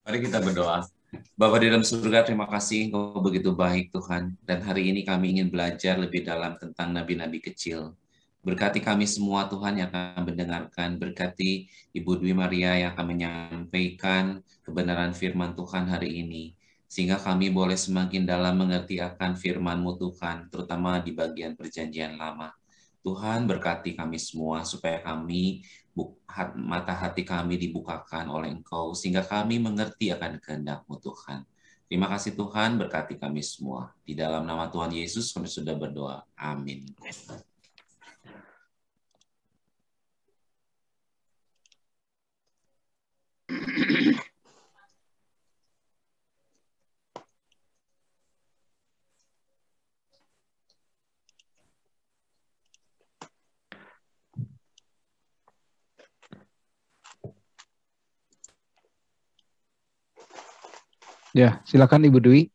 Mari kita berdoa. Bapa di dalam surga, terima kasih Engkau begitu baik Tuhan. Dan hari ini kami ingin belajar lebih dalam tentang nabi-nabi kecil. Berkati kami semua Tuhan yang akan mendengarkan. Berkati Ibu Dwi Maria yang akan menyampaikan kebenaran firman Tuhan hari ini. Sehingga kami boleh semakin dalam mengerti akan firman-Mu Tuhan, terutama di bagian perjanjian lama. Tuhan berkati kami semua supaya kami mata hati kami dibukakan oleh Engkau sehingga kami mengerti akan kehendak-Mu Tuhan. Terima kasih Tuhan, berkati kami semua. Di dalam nama Tuhan Yesus kami sudah berdoa. Amin. Ya, silakan Ibu Dwi.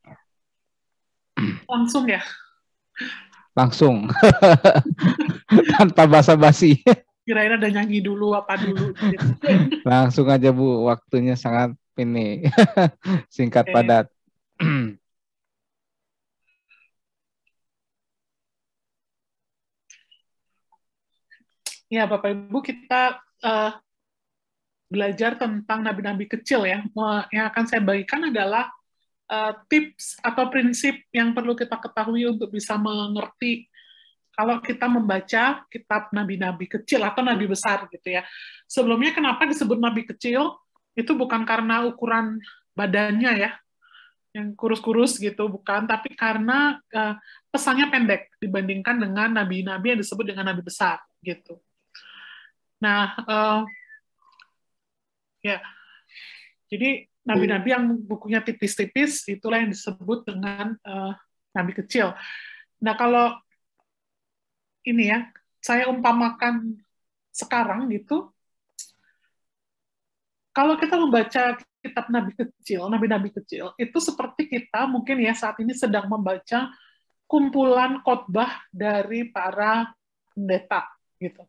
Langsung ya? Langsung. Tanpa basa-basi. Kirain ada nyanyi dulu, apa dulu. Gitu. Langsung aja Bu, waktunya sangat ini singkat padat. Ya, Bapak Ibu, kita belajar tentang nabi-nabi kecil ya. Yang akan saya bagikan adalah tips atau prinsip yang perlu kita ketahui untuk bisa mengerti kalau kita membaca kitab nabi-nabi kecil atau nabi besar gitu ya. Sebelumnya kenapa disebut nabi kecil? Itu bukan karena ukuran badannya ya, yang kurus-kurus gitu, bukan, tapi karena pesannya pendek dibandingkan dengan nabi-nabi yang disebut dengan nabi besar gitu. Nah, ya, jadi nabi-nabi yang bukunya tipis-tipis itulah yang disebut dengan nabi kecil. Nah, kalau ini ya, saya umpamakan sekarang gitu, kalau kita membaca kitab nabi-nabi kecil, itu seperti kita mungkin ya saat ini sedang membaca kumpulan khotbah dari para pendeta gitu.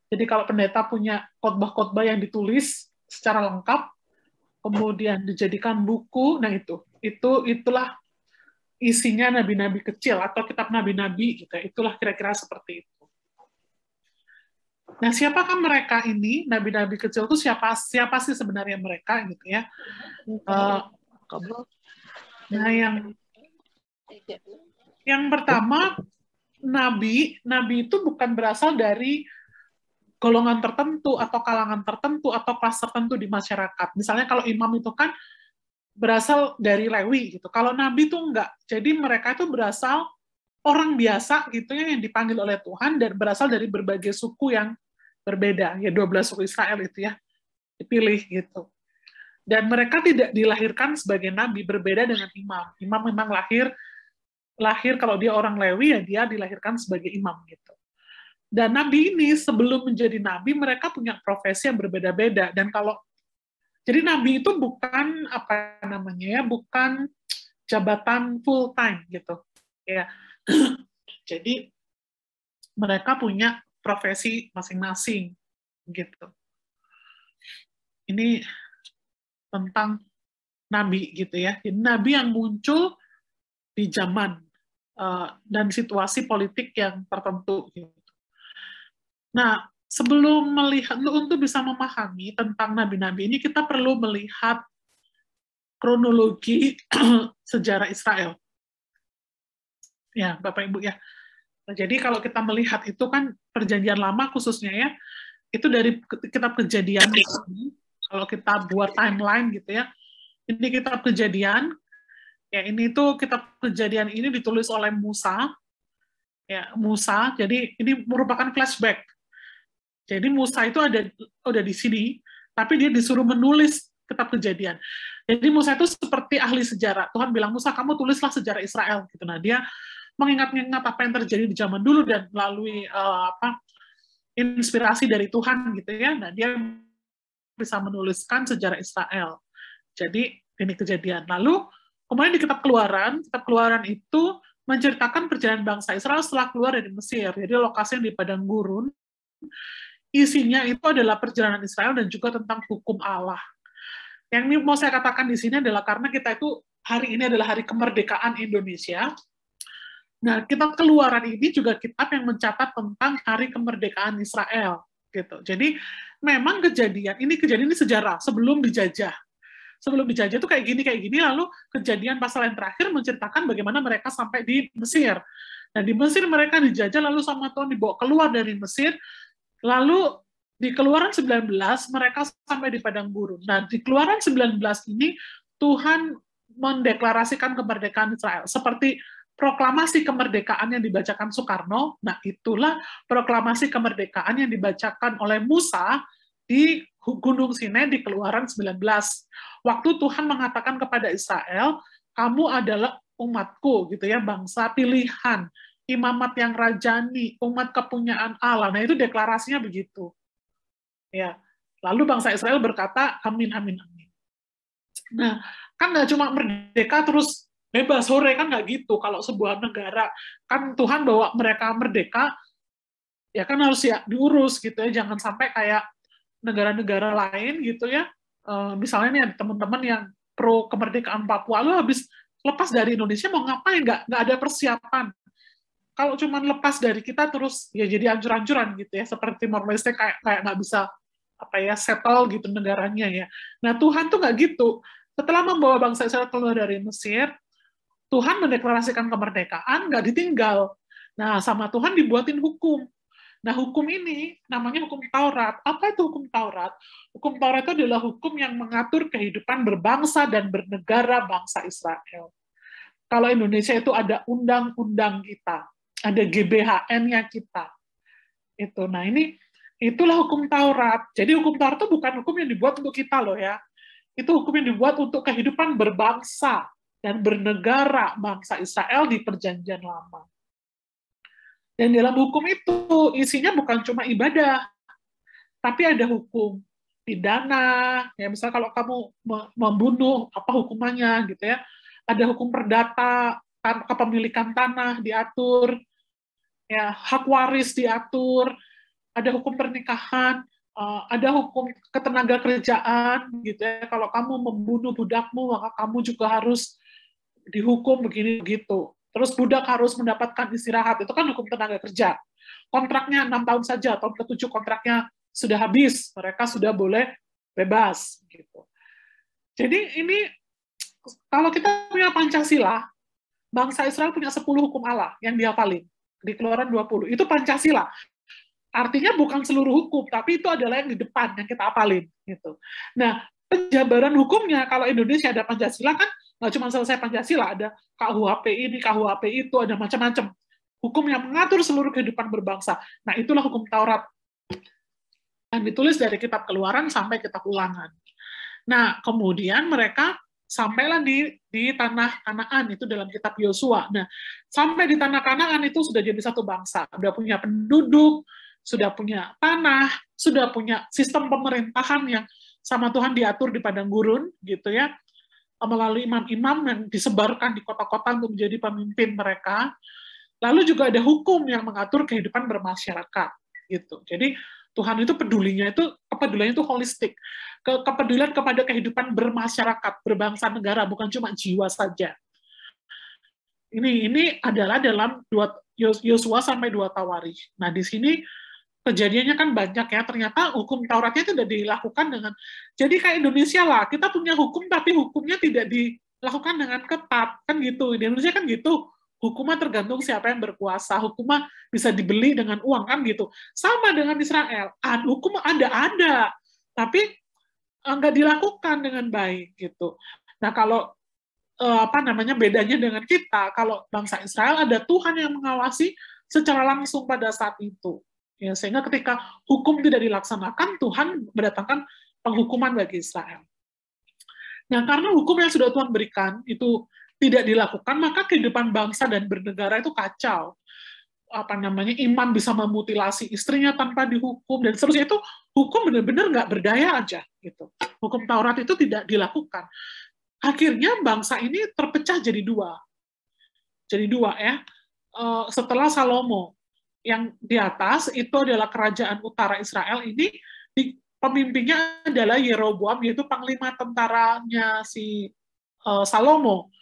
Jadi kalau pendeta punya khotbah-khotbah yang ditulis secara lengkap, kemudian dijadikan buku, nah itulah isinya nabi-nabi kecil atau kitab nabi-nabi gitu. Itulah kira-kira seperti itu. Nah, siapakah mereka ini? Nabi-nabi kecil itu siapa sih sebenarnya mereka gitu ya? Nah, yang pertama, nabi itu bukan berasal dari golongan tertentu atau kalangan tertentu atau kelas tertentu di masyarakat. Misalnya kalau imam itu kan berasal dari Lewi gitu. Kalau nabi itu enggak. Jadi mereka itu berasal orang biasa gitu ya yang dipanggil oleh Tuhan dan berasal dari berbagai suku yang berbeda. Ya 12 suku Israel itu ya dipilih gitu. Dan mereka tidak dilahirkan sebagai nabi, berbeda dengan imam. Imam memang lahir kalau dia orang Lewi ya dia dilahirkan sebagai imam gitu. Dan nabi ini sebelum menjadi nabi mereka punya profesi yang berbeda-beda dan kalau jadi nabi itu bukan apa namanya ya, bukan jabatan full time gitu. Ya. Jadi mereka punya profesi masing-masing gitu. Ini tentang nabi gitu ya. Jadi nabi yang muncul di zaman dan situasi politik yang tertentu gitu. Nah, sebelum melihat, untuk bisa memahami tentang nabi-nabi ini, kita perlu melihat kronologi sejarah Israel. Ya, Bapak Ibu ya. Nah, jadi kalau kita melihat itu kan perjanjian lama khususnya ya, itu dari kitab Kejadian. Kalau kita buat timeline gitu ya, ini kitab Kejadian. Ya, ini tuh kitab Kejadian ini ditulis oleh Musa. Ya, Musa. Jadi ini merupakan flashback. Jadi Musa itu ada di sini, tapi dia disuruh menulis kitab Kejadian. Jadi Musa itu seperti ahli sejarah. Tuhan bilang, Musa, kamu tulislah sejarah Israel. Gitu. Nah, dia mengingat-ingat apa yang terjadi di zaman dulu dan melalui inspirasi dari Tuhan gitu ya. Nah, dia bisa menuliskan sejarah Israel. Jadi ini Kejadian. Lalu kemudian di kitab Keluaran itu menceritakan perjalanan bangsa Israel setelah keluar dari Mesir. Jadi lokasinya di padang gurun. Isinya itu adalah perjalanan Israel dan juga tentang hukum Allah. Yang mau saya katakan di sini adalah karena kita itu hari ini adalah hari kemerdekaan Indonesia. Nah, kitab Keluaran ini juga kitab yang mencatat tentang hari kemerdekaan Israel, gitu. Jadi memang kejadian ini sejarah sebelum dijajah. Sebelum dijajah itu kayak gini, lalu kejadian pasal yang terakhir menceritakan bagaimana mereka sampai di Mesir. Nah, di Mesir mereka dijajah, lalu sama Tuhan dibawa keluar dari Mesir, lalu di Keluaran 19 mereka sampai di padang gurun. Nah, di Keluaran 19 ini Tuhan mendeklarasikan kemerdekaan Israel. Seperti proklamasi kemerdekaan yang dibacakan Soekarno, nah itulah proklamasi kemerdekaan yang dibacakan oleh Musa di Gunung Sinai di Keluaran 19. Waktu Tuhan mengatakan kepada Israel, kamu adalah umatku, gitu ya, bangsa pilihan, imamat yang rajani, umat kepunyaan Allah. Nah, itu deklarasinya begitu. Ya. Lalu bangsa Israel berkata, amin, amin, amin. Nah, kan nggak cuma merdeka terus bebas sore, kan nggak gitu. Kalau sebuah negara, kan Tuhan bawa mereka merdeka, ya kan harus ya diurus gitu ya, jangan sampai kayak negara-negara lain gitu ya. Misalnya nih ada teman-teman yang pro kemerdekaan Papua, lu habis lepas dari Indonesia mau ngapain? Nggak ada persiapan. Kalau cuma lepas dari kita terus ya jadi ancur-ancuran gitu ya, seperti Timor Leste kayak nggak bisa apa ya settle gitu negaranya ya. Nah Tuhan tuh nggak gitu. Setelah membawa bangsa Israel keluar dari Mesir, Tuhan mendeklarasikan kemerdekaan, nggak ditinggal. Nah sama Tuhan dibuatin hukum. Nah, hukum ini namanya hukum Taurat. Apa itu hukum Taurat? Hukum Taurat itu adalah hukum yang mengatur kehidupan berbangsa dan bernegara bangsa Israel. Kalau Indonesia itu ada undang-undang kita, ada GBHN-nya kita. Itu. Nah, itulah hukum Taurat. Jadi hukum Taurat itu bukan hukum yang dibuat untuk kita loh ya. Itu hukum yang dibuat untuk kehidupan berbangsa dan bernegara bangsa Israel di Perjanjian Lama. Dan dalam hukum itu isinya bukan cuma ibadah, tapi ada hukum pidana, ya misalnya kalau kamu membunuh, apa hukumannya gitu ya. Ada hukum perdata, kepemilikan tanah diatur, ya hak waris diatur, ada hukum pernikahan, ada hukum ketenaga kerjaan gitu ya. Kalau kamu membunuh budakmu, maka kamu juga harus dihukum begini begitu. Terus budak harus mendapatkan istirahat, itu kan hukum tenaga kerja. Kontraknya 6 tahun saja, tahun ke-7 kontraknya sudah habis, mereka sudah boleh bebas. Gitu. Jadi ini, kalau kita punya Pancasila, bangsa Israel punya 10 hukum Allah yang dihafalin, di Keluaran 20. Itu Pancasila. Artinya bukan seluruh hukum, tapi itu adalah yang di depan, yang kita hafalin. Gitu. Nah, penjabaran hukumnya, kalau Indonesia ada Pancasila kan, nggak cuma selesai Pancasila, ada KUHP ini, KUHP itu, ada macam-macam. Hukum yang mengatur seluruh kehidupan berbangsa. Nah, itulah hukum Taurat. Dan ditulis dari kitab Keluaran sampai kitab Ulangan. Nah, kemudian mereka sampailah di tanah Kanaan, itu dalam kitab Yosua. Nah, sampai di tanah Kanaan itu sudah jadi satu bangsa. Sudah punya penduduk, sudah punya tanah, sudah punya sistem pemerintahan yang sama Tuhan diatur di padang gurun, gitu ya, melalui imam-imam yang disebarkan di kota-kota untuk menjadi pemimpin mereka. Lalu juga ada hukum yang mengatur kehidupan bermasyarakat, gitu. Jadi Tuhan itu kepeduliannya itu holistik, kepedulian kepada kehidupan bermasyarakat, berbangsa negara, bukan cuma jiwa saja. Ini adalah dalam Yosua sampai 2 Tawarikh. Nah di sini kejadiannya kan banyak ya, ternyata hukum Tauratnya itu sudah dilakukan dengan, jadi kayak Indonesia lah, kita punya hukum tapi hukumnya tidak dilakukan dengan ketat, kan gitu, di Indonesia kan gitu, hukumnya tergantung siapa yang berkuasa, hukumnya bisa dibeli dengan uang, kan gitu, sama dengan Israel, hukum ada, tapi nggak dilakukan dengan baik, gitu. Nah kalau bedanya dengan kita, kalau bangsa Israel ada Tuhan yang mengawasi secara langsung pada saat itu. Ya, sehingga ketika hukum tidak dilaksanakan, Tuhan mendatangkan penghukuman bagi Israel. Nah, karena hukum yang sudah Tuhan berikan itu tidak dilakukan, maka kehidupan bangsa dan bernegara itu kacau. Imam bisa memutilasi istrinya tanpa dihukum, dan seterusnya. Itu hukum benar-benar nggak berdaya aja. Gitu. Hukum Taurat itu tidak dilakukan. Akhirnya bangsa ini terpecah jadi dua. Jadi dua ya. Setelah Salomo, yang di atas itu adalah kerajaan utara Israel ini pemimpinnya adalah Yeroboam, yaitu panglima tentaranya si Salomo.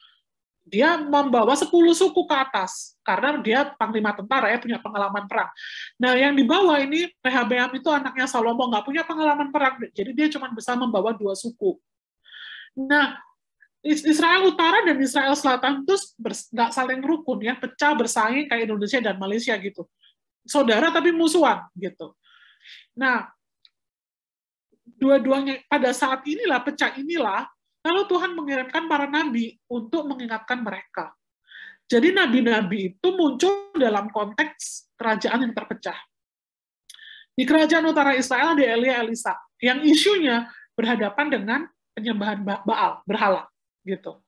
Dia membawa 10 suku ke atas, karena dia panglima tentara, ya punya pengalaman perang. Nah, yang dibawa ini, Rehabeam itu anaknya Salomo, nggak punya pengalaman perang, jadi dia cuma bisa membawa 2 suku. Nah, Israel Utara dan Israel Selatan itu nggak saling rukun, ya, pecah bersaing kayak Indonesia dan Malaysia gitu. Saudara tapi musuhan gitu. Nah, dua-duanya pada saat inilah, pecah inilah, lalu Tuhan mengirimkan para nabi untuk mengingatkan mereka. Jadi nabi-nabi itu muncul dalam konteks kerajaan yang terpecah. Di kerajaan utara Israel ada Elia, Elisa, yang isunya berhadapan dengan penyembahan Baal, berhala, gitu.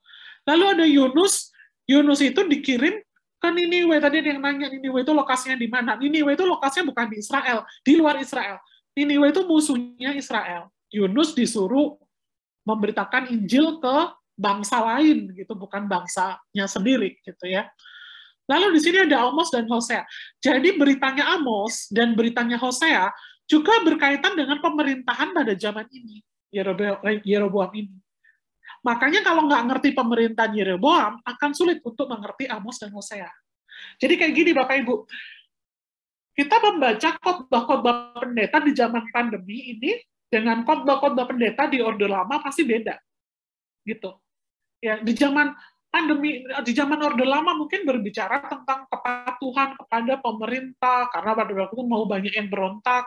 Lalu ada Yunus. Yunus itu dikirim ke Niniwe. Tadi ada yang nanya Niniwe itu lokasinya di mana? Niniwe itu lokasinya bukan di Israel, di luar Israel. Niniwe itu musuhnya Israel. Yunus disuruh memberitakan Injil ke bangsa lain, gitu, bukan bangsanya sendiri, gitu ya. Lalu di sini ada Amos dan Hosea. Jadi beritanya Amos dan beritanya Hosea juga berkaitan dengan pemerintahan pada zaman ini, Yeroboam ini. Makanya kalau nggak ngerti pemerintahan Yeroboam, akan sulit untuk mengerti Amos dan Hosea. Jadi kayak gini Bapak Ibu, kita membaca khotbah-khotbah pendeta di zaman pandemi ini dengan khotbah-khotbah pendeta di Orde Lama pasti beda, gitu. Ya, di zaman pandemi, di zaman Orde Lama mungkin berbicara tentang kepatuhan kepada pemerintah karena pada waktu itu mau banyak yang berontak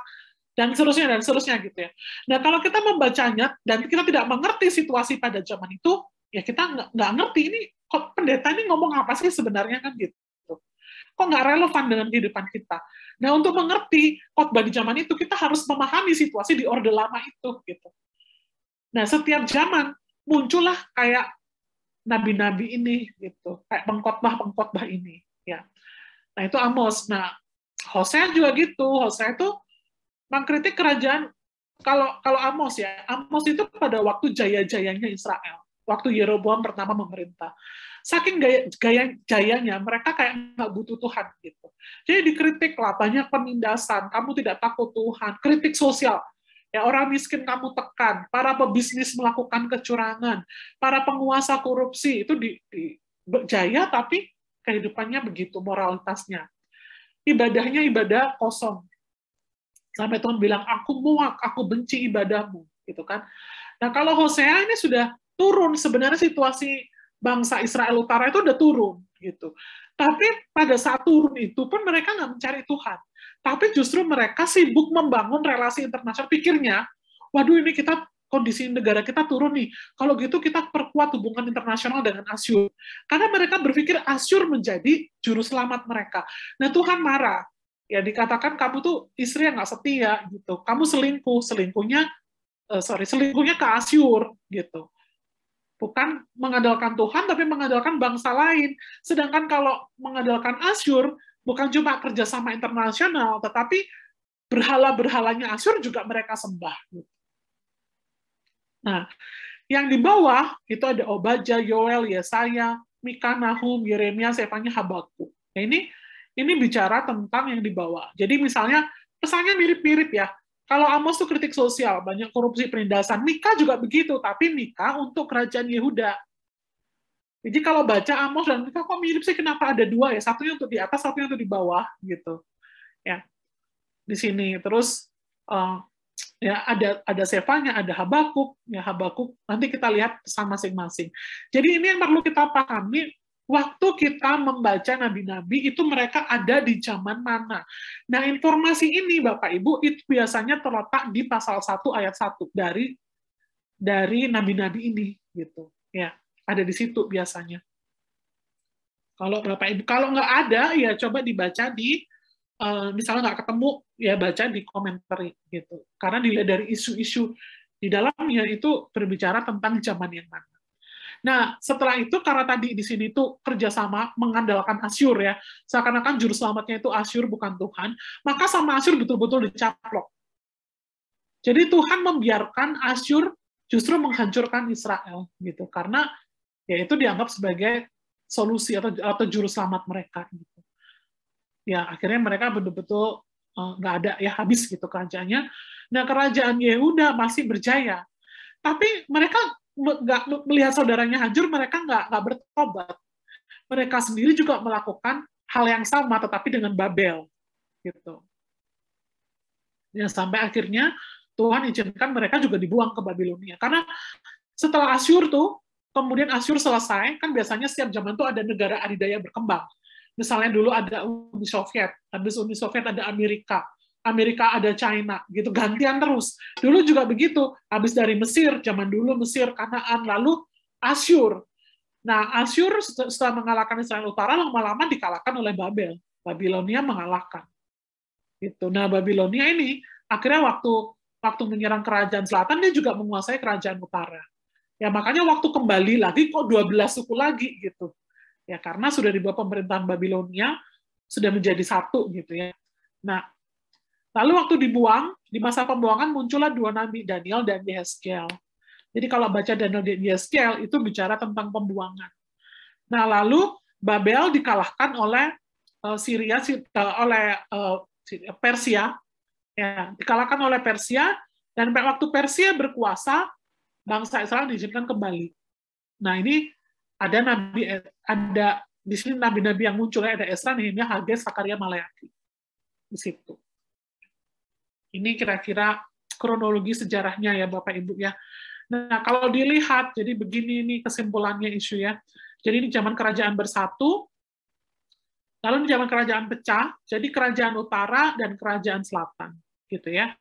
dan seterusnya gitu ya. Nah, kalau kita membacanya dan kita tidak mengerti situasi pada zaman itu, ya kita nggak ngerti ini kok pendeta ini ngomong apa sih sebenarnya kan gitu. Kok nggak relevan dengan kehidupan kita. Nah, untuk mengerti khotbah di zaman itu, kita harus memahami situasi di Orde Lama itu gitu. Nah, setiap zaman muncullah kayak nabi-nabi ini gitu, kayak pengkhotbah ini ya. Nah, itu Amos. Nah, Hosea juga gitu. Hosea itu mengkritik kerajaan. Kalau Amos ya, Amos itu pada waktu jaya-jayanya Israel, waktu Yeroboam pertama memerintah. Saking jayanya, mereka kayak nggak butuh Tuhan gitu. Jadi dikritik lah, banyak penindasan, kamu tidak takut Tuhan, kritik sosial. Ya, orang miskin kamu tekan, para pebisnis melakukan kecurangan, para penguasa korupsi itu jaya tapi kehidupannya begitu, moralitasnya. Ibadahnya ibadah kosong. Sampai Tuhan bilang, aku muak, aku benci ibadahmu, gitu kan. Nah, kalau Hosea ini sudah turun, sebenarnya situasi bangsa Israel Utara itu udah turun, gitu. Tapi pada saat turun itu pun mereka nggak mencari Tuhan. Tapi justru mereka sibuk membangun relasi internasional. Pikirnya, waduh ini kondisi negara kita turun nih. Kalau gitu kita perkuat hubungan internasional dengan Asyur. Karena mereka berpikir Asyur menjadi juru selamat mereka. Nah, Tuhan marah. Ya dikatakan kamu tuh istri yang nggak setia gitu. Kamu selingkuhnya ke Asyur gitu. Bukan mengandalkan Tuhan, tapi mengandalkan bangsa lain. Sedangkan kalau mengandalkan Asyur, bukan cuma kerjasama internasional, tetapi berhala-berhalanya Asyur juga mereka sembah. Nah, yang di bawah itu ada Obadja, Yoel, Yesaya, Mika, Nahum, Yeremia, Sefanya, Habakuk. Nah, ini bicara tentang yang di bawah. Jadi misalnya pesannya mirip-mirip ya. Kalau Amos itu kritik sosial, banyak korupsi, penindasan. Mika juga begitu, tapi Mika untuk kerajaan Yehuda. Jadi kalau baca Amos dan Mika kok mirip sih, kenapa ada dua ya? Satunya untuk di atas, satunya untuk di bawah gitu. Ya. Di sini terus ya ada Sefanya, ada Habakuk, ya Habakuk. Nanti kita lihat pesan masing-masing. Jadi ini yang perlu kita pahami. Waktu kita membaca nabi-nabi itu mereka ada di zaman mana. Nah, informasi ini Bapak Ibu itu biasanya terletak di pasal 1 ayat 1 dari nabi-nabi ini gitu. Ya, ada di situ biasanya. Kalau Bapak Ibu kalau nggak ada ya coba dibaca di misalnya nggak ketemu ya baca di komentar gitu. Karena dilihat dari isu-isu di dalamnya itu berbicara tentang zaman yang mana. Nah, setelah itu karena tadi di sini tuh kerjasama mengandalkan Asyur ya, seakan-akan juru selamatnya itu Asyur bukan Tuhan, maka sama Asyur betul-betul dicaplok. Jadi Tuhan membiarkan Asyur justru menghancurkan Israel gitu, karena ya itu dianggap sebagai solusi atau juru selamat mereka gitu. Ya akhirnya mereka betul-betul nggak ada ya, habis gitu kerajaannya. Nah, kerajaan Yehuda masih berjaya, tapi mereka nggak melihat saudaranya hancur, mereka nggak bertobat. Mereka sendiri juga melakukan hal yang sama, tetapi dengan Babel gitu. Ya, sampai akhirnya Tuhan izinkan mereka juga dibuang ke Babilonia. Karena setelah Asyur tuh, kemudian Asyur selesai, kan biasanya setiap zaman tuh ada negara adidaya berkembang. Misalnya dulu ada Uni Soviet, habis Uni Soviet ada Amerika, Amerika ada China, gitu, gantian terus. Dulu juga begitu, habis dari Mesir, zaman dulu Mesir, Kanaan, lalu Asyur. Nah, Asyur setelah mengalahkan Israel Utara, lama-lama dikalahkan oleh Babel. Babilonia mengalahkan. Gitu. Nah, Babilonia ini akhirnya waktu menyerang kerajaan selatan, dia juga menguasai kerajaan utara. Ya, makanya waktu kembali lagi, kok 12 suku lagi, gitu. Ya, karena sudah di bawah pemerintahan Babilonia, sudah menjadi satu gitu ya. Nah, lalu waktu dibuang, di masa pembuangan muncullah dua nabi, Daniel dan Yehezkiel. Jadi kalau baca Daniel dan Yehezkiel itu bicara tentang pembuangan. Nah, lalu Babel dikalahkan oleh Syria, oleh Persia, ya, dikalahkan oleh Persia, dan waktu Persia berkuasa, bangsa Israel diizinkan kembali. Nah, ini ada di sini nabi-nabi yang muncul, ada Esra, Nehemia, Hagai, Sakaria, Maleaki. Di situ. Ini kira-kira kronologi sejarahnya ya Bapak Ibu ya. Nah, kalau dilihat, jadi begini nih kesimpulannya isu ya. Jadi ini zaman kerajaan bersatu, lalu di zaman kerajaan pecah, jadi kerajaan utara dan kerajaan selatan, gitu ya.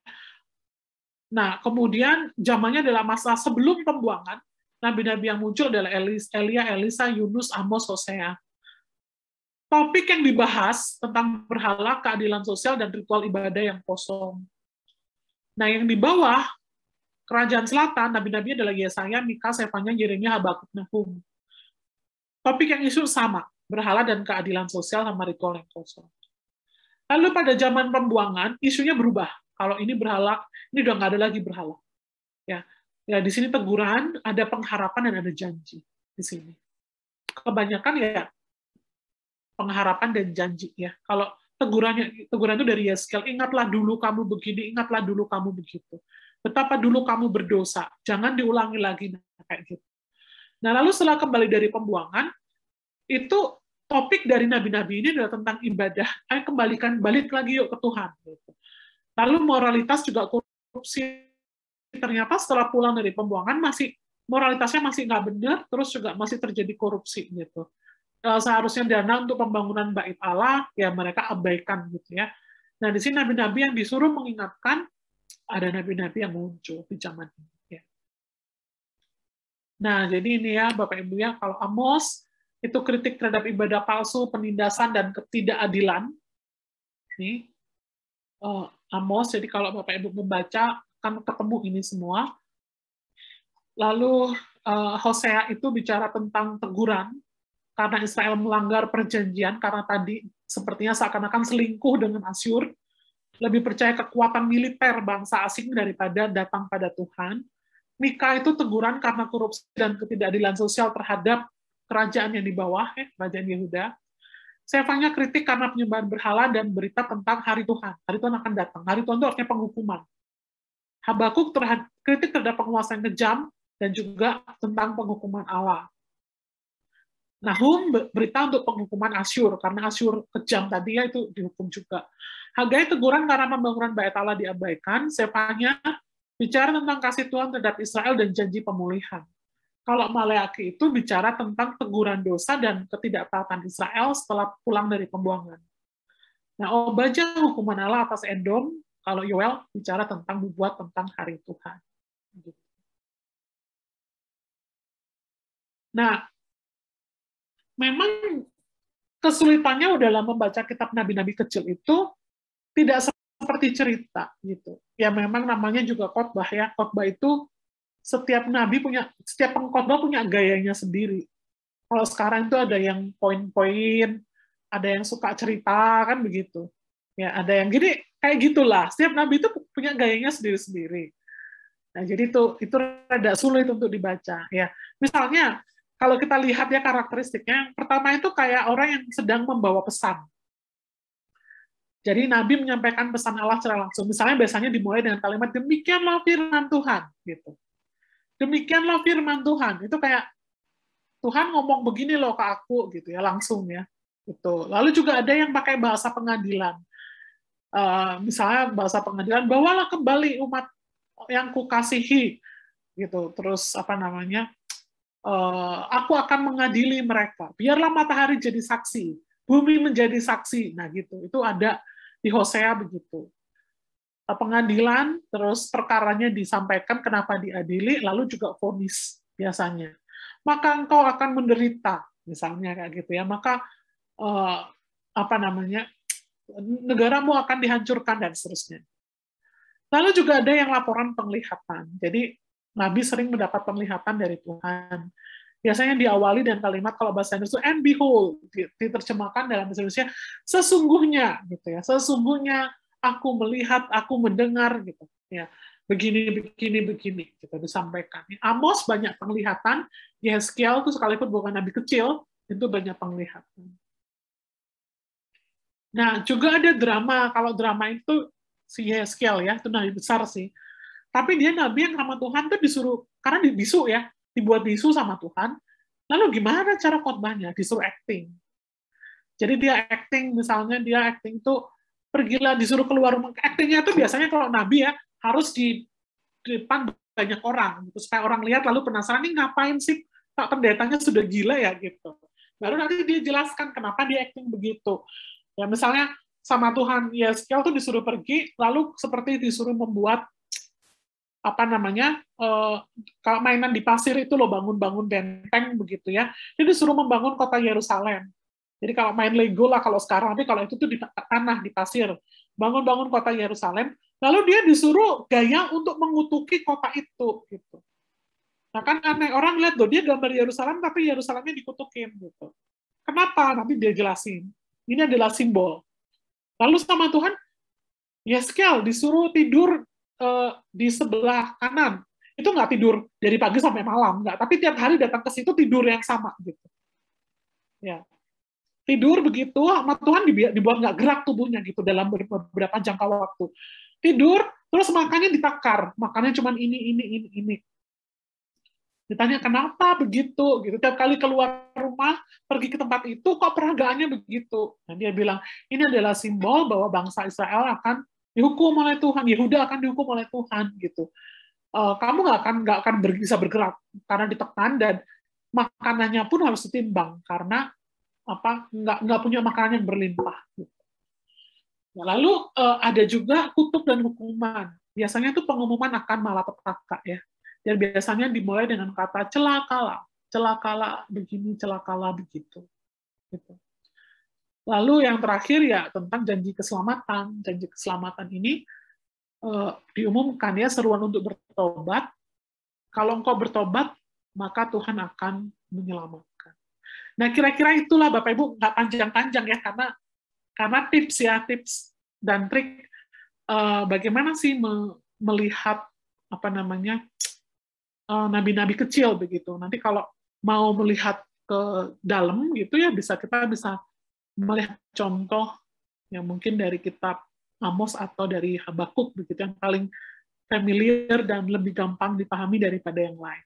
Nah, kemudian zamannya adalah masa sebelum pembuangan. Nabi-nabi yang muncul adalah Elia, Elisa, Yunus, Amos, Hosea. Topik yang dibahas tentang berhala, keadilan sosial, dan ritual ibadah yang kosong. Nah, yang di bawah kerajaan selatan, nabi-nabi adalah Yesaya, Mika, Sefanya, Yeremia, Habakuk, Nahum. Topik yang isu sama, berhala dan keadilan sosial sama ritual yang kosong. Lalu pada zaman pembuangan, isunya berubah. Kalau ini berhala, ini udah nggak ada lagi berhala. Ya, di sini teguran, ada pengharapan dan ada janji di sini. Kebanyakan ya pengharapan dan janji ya. Kalau teguran itu dari Yeskel, ingatlah dulu kamu begini, ingatlah dulu kamu begitu. Betapa dulu kamu berdosa, jangan diulangi lagi kayak gitu. Nah, lalu setelah kembali dari pembuangan, itu topik dari nabi-nabi ini adalah tentang ibadah. Ayo kembalikan, balik lagi yuk ke Tuhan. Gitu. Lalu moralitas juga korupsi. Ternyata setelah pulang dari pembuangan moralitasnya masih nggak benar, terus juga masih terjadi korupsi gitu. Seharusnya dana untuk pembangunan bait Allah ya mereka abaikan gitu ya. Nah di sini nabi-nabi yang disuruh mengingatkan, ada nabi-nabi yang muncul di zaman ini. Ya. Nah jadi ini ya Bapak Ibu ya, kalau Amos itu kritik terhadap ibadah palsu, penindasan dan ketidakadilan. Ini Amos. Jadi kalau Bapak Ibu membaca kan ketemu ini semua. Lalu Hosea itu bicara tentang teguran karena Israel melanggar perjanjian, karena tadi sepertinya seakan-akan selingkuh dengan Asyur, lebih percaya kekuatan militer bangsa asing daripada datang pada Tuhan. Mika itu teguran karena korupsi dan ketidakadilan sosial terhadap kerajaan yang di bawah, kerajaan Yehuda. Sefanya kritik karena penyembahan berhala dan berita tentang hari Tuhan. Hari Tuhan akan datang. Hari Tuhan itu artinya penghukuman. Habakuk kritik terhadap penguasa yang kejam dan juga tentang penghukuman Allah. Nahum berita untuk penghukuman Asyur, karena Asyur kejam tadi ya itu dihukum juga. Hagai teguran karena pembangunan bait Allah diabaikan. Sefanya bicara tentang kasih Tuhan terhadap Israel dan janji pemulihan. Kalau Maleaki itu bicara tentang teguran dosa dan ketidaktaatan Israel setelah pulang dari pembuangan. Nah, Obadja hukuman Allah atas Edom. Kalau Yoel bicara tentang dibuat tentang hari Tuhan. Nah, memang kesulitannya dalam membaca kitab nabi-nabi kecil itu tidak seperti cerita gitu. Ya memang namanya juga khotbah ya. Khotbah itu setiap pengkhotbah punya gayanya sendiri. Kalau sekarang itu ada yang poin-poin, ada yang suka cerita kan begitu. Ya, ada yang gini kayak gitulah. Setiap nabi itu punya gayanya sendiri-sendiri. Nah, jadi itu rada sulit untuk dibaca ya. Misalnya kalau kita lihat ya karakteristiknya, pertama itu kayak orang yang sedang membawa pesan. Jadi Nabi menyampaikan pesan Allah secara langsung. Misalnya biasanya dimulai dengan kalimat, demikianlah firman Tuhan. Gitu. Demikianlah firman Tuhan. Itu kayak, Tuhan ngomong begini loh ke aku, gitu ya, langsung ya. Gitu. Lalu juga ada yang pakai bahasa pengadilan. Misalnya bahasa pengadilan, bawalah kembali umat yang kukasihi. Gitu. Terus apa namanya, aku akan mengadili mereka. Biarlah matahari jadi saksi, bumi menjadi saksi. Nah gitu, itu ada di Hosea begitu. Pengadilan, terus perkaranya disampaikan kenapa diadili, lalu juga vonis biasanya. Maka engkau akan menderita, misalnya kayak gitu ya. Maka apa namanya, negaramu akan dihancurkan dan seterusnya. Lalu juga ada yang laporan penglihatan. Jadi Nabi sering mendapat penglihatan dari Tuhan. Biasanya diawali dengan kalimat, kalau bahasa Inggris itu and behold, diterjemahkan dalam bahasa Indonesia, sesungguhnya gitu ya, sesungguhnya aku melihat, aku mendengar gitu ya. Begini gitu disampaikan. Amos banyak penglihatan, Yeskiel itu sekalipun bukan nabi kecil, itu banyak penglihatan. Nah, juga ada drama. Kalau drama itu si Yeskiel ya, itu nabi besar sih. Tapi dia nabi yang sama Tuhan tuh disuruh, karena dibisu ya, dibuat bisu sama Tuhan. Lalu gimana cara khotbahnya? Disuruh acting. Jadi dia acting, misalnya dia acting tuh pergilah disuruh keluar rumah. Actingnya tuh biasanya kalau nabi ya harus di depan banyak orang, gitu, supaya orang lihat lalu penasaran, ini ngapain sih Pak pendetanya sudah gila ya gitu. Baru nanti dia jelaskan kenapa dia acting begitu. Ya misalnya sama Tuhan Yeskiel tuh disuruh pergi, lalu seperti disuruh membuat apa namanya, kalau mainan di pasir itu loh, bangun-bangun benteng begitu ya. Dia disuruh membangun kota Yerusalem. Jadi kalau main Lego lah kalau sekarang, tapi kalau itu tuh di tanah, di pasir. Bangun-bangun kota Yerusalem, lalu dia disuruh gaya untuk mengutuki kota itu gitu. Nah kan aneh, orang lihat loh, dia gambar Yerusalem tapi Yerusalemnya dikutukin gitu. Kenapa? Nanti dia jelasin. Ini adalah simbol. Lalu sama Tuhan, Yeskiel disuruh tidur di sebelah kanan. Itu nggak tidur dari pagi sampai malam, nggak. Tapi tiap hari datang ke situ tidur yang sama gitu. Ya, tidur begitu, sama Tuhan dibuat nggak gerak tubuhnya gitu dalam beberapa jangka waktu. Tidur, terus makannya ditakar, makannya cuma ini. Ditanya kenapa begitu, gitu. Tiap kali keluar rumah, pergi ke tempat itu, kok peragaannya begitu. Nah, dia bilang ini adalah simbol bahwa bangsa Israel akan dihukum oleh Tuhan, Yehuda akan dihukum oleh Tuhan gitu. Kamu nggak akan bisa bergerak karena ditekan, dan makanannya pun harus ditimbang karena apa, nggak punya makanan yang berlimpah. Gitu. Nah, lalu ada juga kutuk dan hukuman. Biasanya itu pengumuman akan malapetaka ya. Dan biasanya dimulai dengan kata celakalah begini, celakalah begitu. Gitu. Lalu yang terakhir ya tentang janji keselamatan. Janji keselamatan ini diumumkan ya, seruan untuk bertobat. Kalau engkau bertobat, maka Tuhan akan menyelamatkan. Nah kira-kira itulah Bapak Ibu, nggak panjang-panjang ya, karena tips dan trik bagaimana sih melihat apa namanya nabi-nabi kecil begitu. Nanti kalau mau melihat ke dalam gitu ya, kita bisa melihat contoh yang mungkin dari kitab Amos atau dari Habakuk begitu, yang paling familiar dan lebih gampang dipahami daripada yang lain.